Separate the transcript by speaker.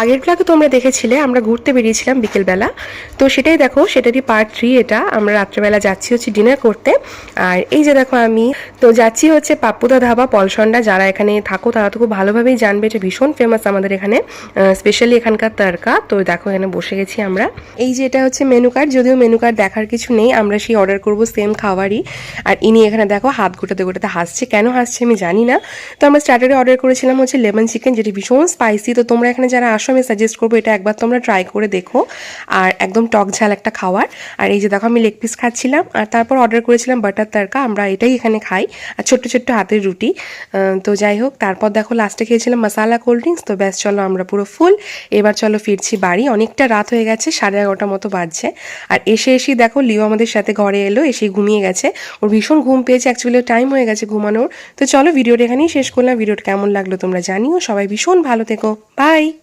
Speaker 1: আগের ব্লগে তোমরা দেখেছিলে আমরা ঘুরতে বেরিয়েছিলাম বিকেলবেলা, তো সেটাই দেখো, সেটারই পার্ট 3 এটা। আমরা রাত্রেবেলা যাচ্ছি হচ্ছে ডিনার করতে। আর এই যে দেখো আমি তো যাচ্ছি হচ্ছে পাপ্পুদা ধাবা পলসন্ডা। যারা এখানে থাকো তারা তো খুব ভালোভাবেই জানবে, এটা ভীষণ ফেমাস আমাদের এখানে, স্পেশালি এখানকার তড়কা। তো দেখো এখানে বসে গেছি আমরা। এই যে এটা হচ্ছে মেনু কার্ড, যদিও মেনু কার্ড দেখার কিছু নেই, আমরা সেই অর্ডার করবো সেম খাবারই। আর ইনি এখানে দেখো হাত গোটাতে গোটাতে হাসছে, কেন হাসছে আমি জানি না। তো আমরা স্টার্টারে অর্ডার করেছিলাম হচ্ছে লেমন চিকেন, যেটি ভীষণ স্পাইসি। তো তোমরা এখানে যারা আসো আমি সাজেস্ট করবো এটা একবার তোমরা ট্রাই করে দেখো। আর একদম টক ঝাল একটা খাবার। আর এই যে দেখো আমি লেগ পিস খাচ্ছিলাম, আর তারপর অর্ডার করেছিলাম বাটার তড়কা, আমরা এটাই এখানে খাই। আর ছোট্ট ছোট্ট হাতের রুটি। তো যাই হোক, তারপর দেখো লাস্টে খেয়েছিলাম মশালা কোল্ড ড্রিঙ্কস। তো ব্যাস চলো আমরা পুরো ফুল। এবার চলো ফিরছি বাড়ি, অনেকটা রাত হয়ে গেছে, 11:30 মতো বাজছে। আর এসেই দেখো লিও আমাদের সাথে ঘরে এলো, এসে ঘুমিয়ে গেছে। ওর ভীষণ ঘুম পেয়েছে, অ্যাকচুয়ালি টাইম হয়ে গেছে ঘুমানোর। তো চলো ভিডিওটা এখানেই শেষ করলাম। ভিডিওটা কেমন লাগলো তোমরা জানিও। সবাই ভীষণ ভালো থেকো, বাই।